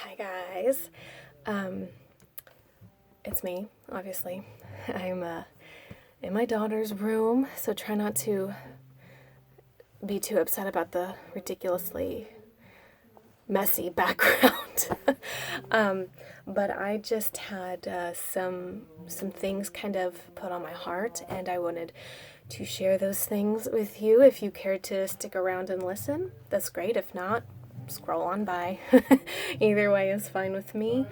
Hi guys. Um, it's me, obviously. I'm in my daughter's room, so try not to be too upset about the ridiculously messy background. um, but I just had some things kind of put on my heart, and I wanted to share those things with you. If you care to stick around and listen, that's great. If not, scroll on by. Either way is fine with me.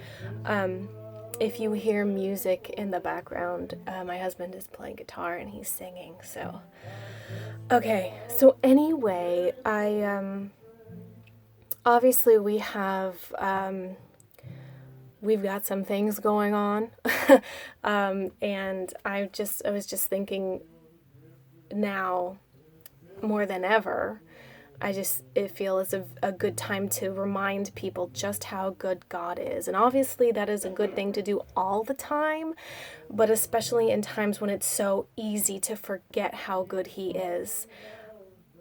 If you hear music in the background, my husband is playing guitar and he's singing. So, okay. So anyway, I obviously we've got some things going on, and I was just thinking now more than ever. It feels a good time to remind people just how good God is. And obviously, that is a good thing to do all the time, but especially in times when it's so easy to forget how good He is.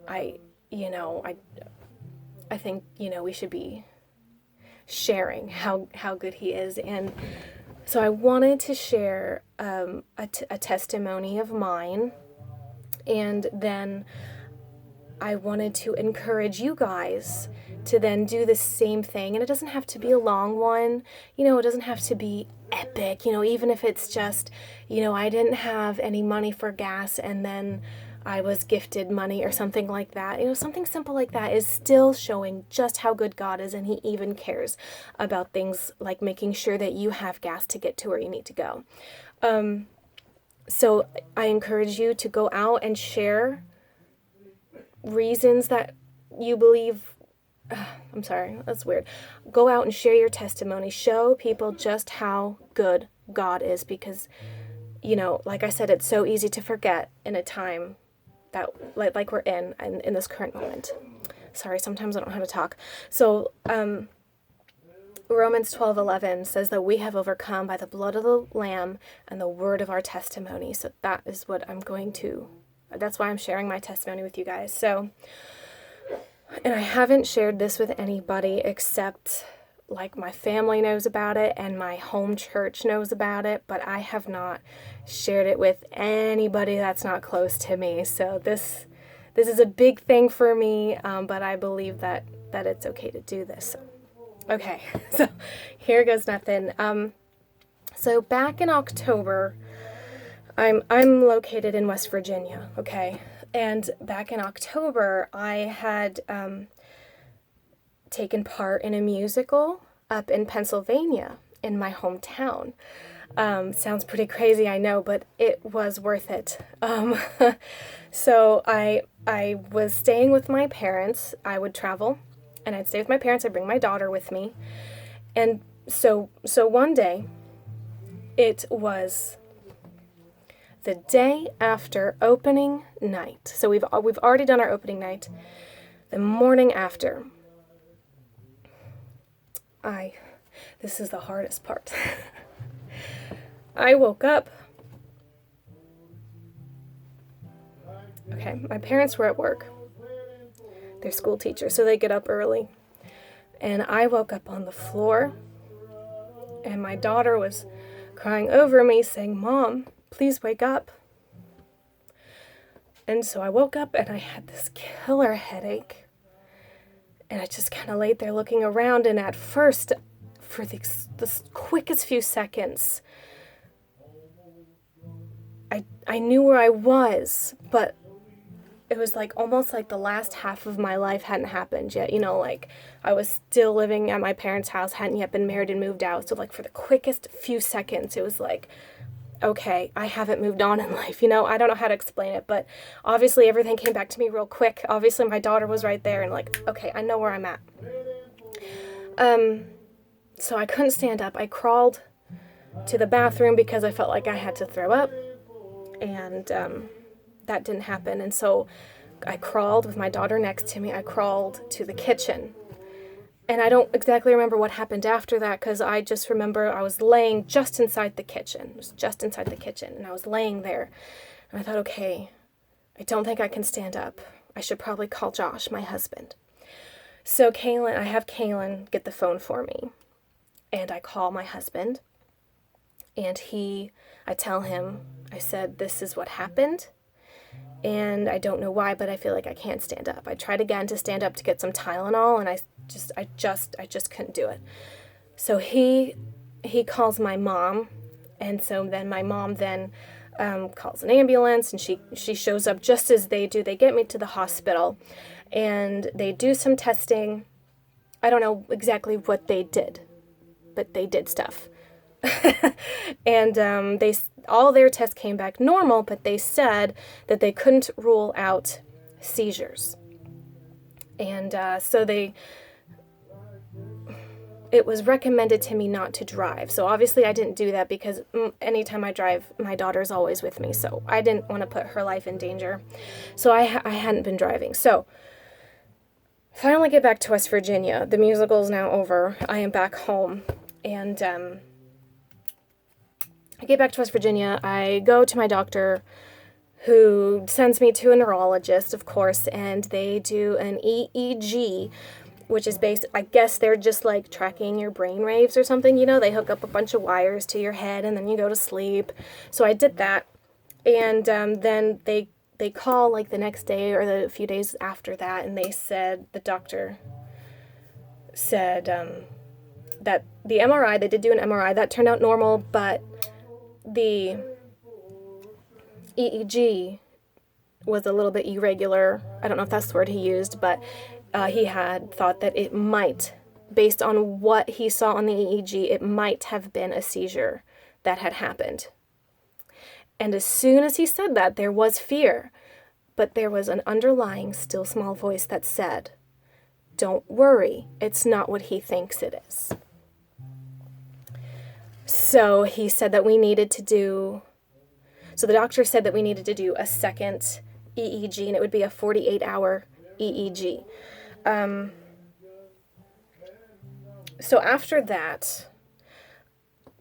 I, you know, I think, we should be sharing how good He is. And so I wanted to share a testimony of mine, and then I wanted to encourage you guys to then do the same thing. And it doesn't have to be a long one. It doesn't have to be epic, even if it's just, I didn't have any money for gas and then I was gifted money or something like that. Something simple like that is still showing just how good God is, and He even cares about things like making sure that you have gas to get to where you need to go. So I encourage you to go out and share reasons that you believe. I'm sorry, that's weird. Go out and share your testimony. Show people just how good God is, because, like I said, it's so easy to forget in a time that like we're in this current moment. Sorry, sometimes I don't know how to talk. So, Romans 12:11 says that we have overcome by the blood of the Lamb and the word of our testimony. So that is what that's why I'm sharing my testimony with you guys. So, and I haven't shared this with anybody except like my family knows about it and my home church knows about it, but I have not shared it with anybody that's not close to me. So this is a big thing for me, but I believe that it's okay to do this. Okay, so here goes nothing. So back in October, I'm located in West Virginia, okay? And back in October, I had taken part in a musical up in Pennsylvania in my hometown. Sounds pretty crazy, I know, but it was worth it. So I was staying with my parents. I would travel, and I'd stay with my parents. I'd bring my daughter with me. And so one day, it was the day after opening night. So we've already done our opening night. The morning after, this is the hardest part. I woke up. Okay, my parents were at work. They're school teachers, so they get up early. And I woke up on the floor, and my daughter was crying over me saying, "Mom, please wake up." And so I woke up and I had this killer headache. And I just kind of laid there looking around, and at first, for the quickest few seconds, I knew where I was, but it was like almost like the last half of my life hadn't happened yet. Like I was still living at my parents' house, hadn't yet been married and moved out. So like for the quickest few seconds, it was like, okay, I haven't moved on in life. I don't know how to explain it, but obviously everything came back to me real quick. Obviously my daughter was right there, and like, okay, I know where I'm at. So I couldn't stand up. I crawled to the bathroom because I felt like I had to throw up, and that didn't happen. And so I crawled with my daughter next to me. I crawled to the kitchen. And I don't exactly remember what happened after that, because I just remember I was laying just inside the kitchen. It was just inside the kitchen. And I was laying there. And I thought, okay, I don't think I can stand up. I should probably call Josh, my husband. So I have Kaylin get the phone for me. And I call my husband, and I tell him, I said, this is what happened. And I don't know why, but I feel like I can't stand up. I tried again to stand up to get some Tylenol, and I just couldn't do it. So he calls my mom, and so then my mom then calls an ambulance, and she shows up just as they do. They get me to the hospital, and they do some testing. I don't know exactly what they did, but they did stuff. And all their tests came back normal, but they said that they couldn't rule out seizures. And so it was recommended to me not to drive. So obviously I didn't do that because anytime I drive, my daughter's always with me. So I didn't want to put her life in danger. So I hadn't been driving. So finally get back to West Virginia. The musical's now over. I am back home. And I get back to West Virginia. I go to my doctor, who sends me to a neurologist, of course, and they do an EEG, which is based, I guess they're just like tracking your brain waves or something, they hook up a bunch of wires to your head and then you go to sleep. So I did that, and then they call like the next day or the few days after that, and the doctor said that the MRI, they did do an MRI, that turned out normal, but the EEG was a little bit irregular. I don't know if that's the word he used, but he had thought that it might, based on what he saw on the EEG, it might have been a seizure that had happened. And as soon as he said that, there was fear, but there was an underlying still small voice that said, "Don't worry, it's not what he thinks it is." So he said that so the doctor said that we needed to do a second EEG, and it would be a 48-hour EEG. So after that,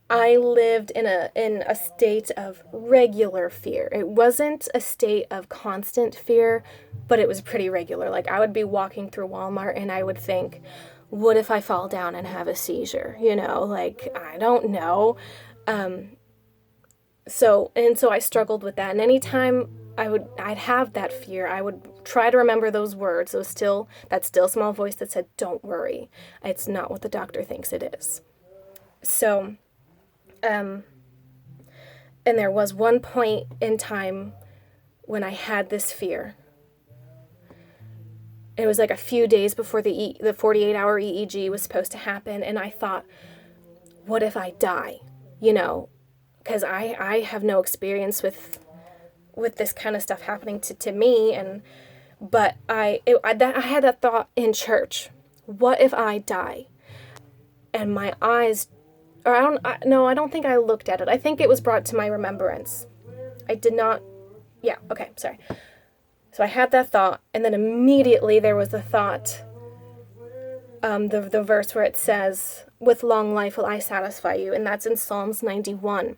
I lived in a state of regular fear. It wasn't a state of constant fear, but it was pretty regular. Like, I would be walking through Walmart and I would think, what if I fall down and have a seizure? I don't know. So I struggled with that. And anytime I'd have that fear, I would try to remember those words. That still small voice that said, "Don't worry. It's not what the doctor thinks it is." So, and there was one point in time when I had this fear. It was like a few days before the 48-hour EEG was supposed to happen, and I thought, what if I die? Because I have no experience with this kind of stuff happening to me, but I had that thought in church. What if I die? And my eyes, I don't think I looked at it. I think it was brought to my remembrance. I did not. Yeah. Okay. Sorry. So I had that thought, and then immediately there was the thought, the verse where it says, "With long life will I satisfy you," and that's in Psalms 91,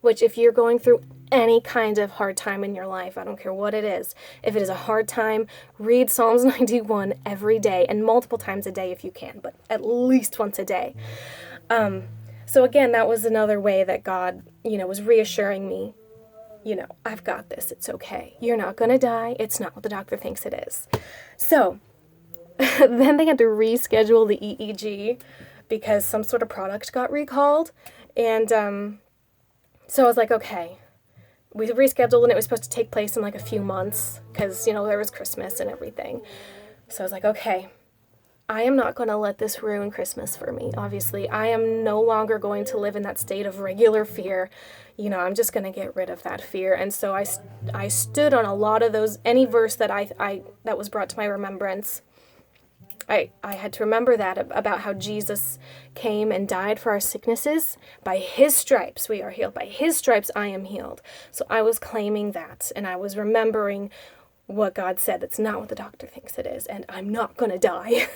which if you're going through any kind of hard time in your life, I don't care what it is, if it is a hard time, read Psalms 91 every day, and multiple times a day if you can, but at least once a day. So again, that was another way that God, was reassuring me, I've got this, it's okay. You're not going to die. It's not what the doctor thinks it is. So then they had to reschedule the EEG because some sort of product got recalled. And so I was like, okay. We rescheduled, and it was supposed to take place in like a few months because, there was Christmas and everything. So I was like, okay, I am not going to let this ruin Christmas for me. Obviously, I am no longer going to live in that state of regular fear. I'm just going to get rid of that fear. And so I stood on a lot of those, any verse that that was brought to my remembrance. I had to remember that about how Jesus came and died for our sicknesses. By his stripes we are healed. By his stripes I am healed. So I was claiming that, and I was remembering what God said. That's not what the doctor thinks it is, and I'm not going to die.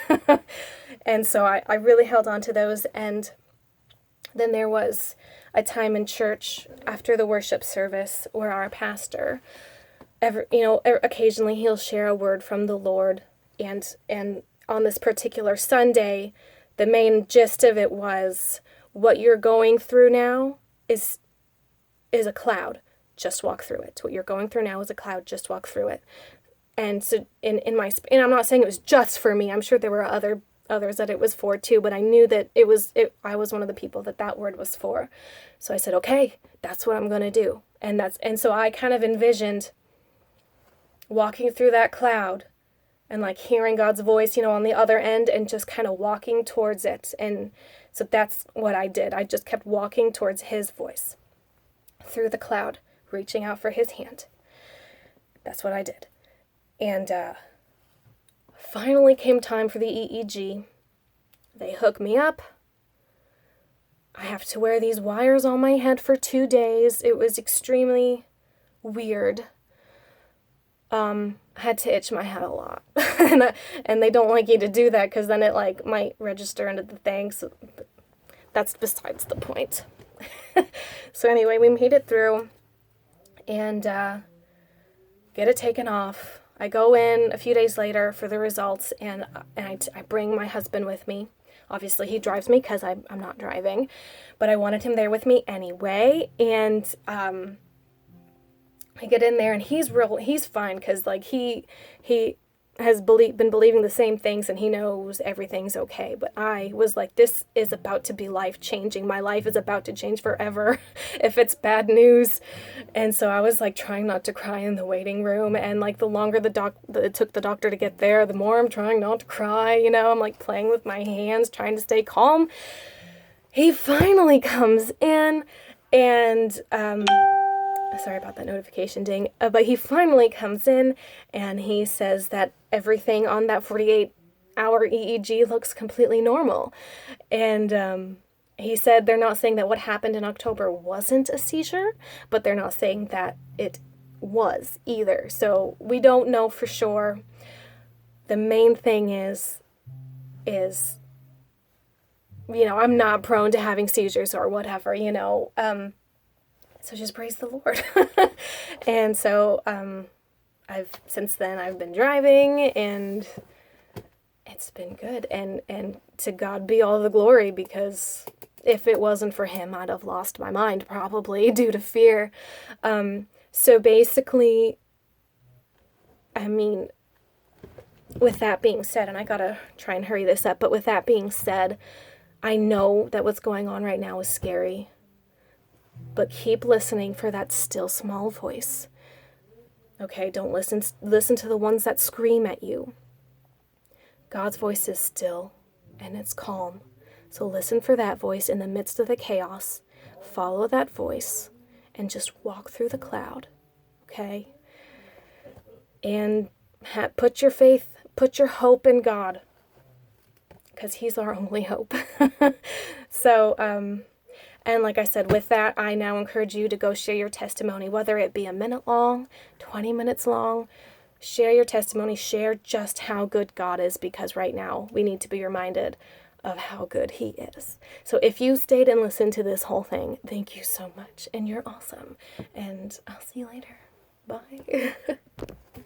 And so I really held on to those. And then there was a time in church after the worship service where our pastor, occasionally he'll share a word from the Lord, and on this particular Sunday, the main gist of it was, what you're going through now is a cloud. Just walk through it. What you're going through now is a cloud. Just walk through it. And so and I'm not saying it was just for me. I'm sure there were others that it was for too, but I knew that I was one of the people that word was for. So I said, okay, that's what I'm going to do. And so I kind of envisioned walking through that cloud and like hearing God's voice, on the other end, and just kind of walking towards it. And so that's what I did. I just kept walking towards his voice through the cloud, reaching out for his hand. That's what I did. And finally came time for the EEG. They hook me up. I have to wear these wires on my head for 2 days. It was extremely weird. I had to itch my head a lot. and they don't like you to do that because then it like might register into the thing. So that's besides the point. So anyway, we made it through and get it taken off. I go in a few days later for the results, and I bring my husband with me. Obviously, he drives me because I'm not driving, but I wanted him there with me anyway. And I get in there, and he's fine because like he has been believing the same things, and he knows everything's okay. But I was like, this is about to be life-changing. My life is about to change forever if it's bad news. And so I was like trying not to cry in the waiting room, and like the longer it took the doctor to get there, the more I'm trying not to cry, I'm like playing with my hands, trying to stay calm. He finally comes in, and sorry about that notification ding, but he finally comes in and he says that everything on that 48-hour EEG looks completely normal. And he said they're not saying that what happened in October wasn't a seizure, but they're not saying that it was either. So we don't know for sure. The main thing is I'm not prone to having seizures or whatever, so just praise the Lord. And so since then I've been driving, and it's been good. And to God be all the glory, because if it wasn't for him, I'd have lost my mind probably due to fear. So basically, with that being said, and I gotta try and hurry this up, but with that being said, I know that what's going on right now is scary. But keep listening for that still small voice. Okay, don't listen to the ones that scream at you. God's voice is still and it's calm. So listen for that voice in the midst of the chaos. Follow that voice and just walk through the cloud. Okay? And put your hope in God, because he's our only hope. So, and like I said, with that, I now encourage you to go share your testimony, whether it be a minute long, 20 minutes long. Share your testimony. Share just how good God is, because right now we need to be reminded of how good he is. So if you stayed and listened to this whole thing, thank you so much, and you're awesome. And I'll see you later. Bye.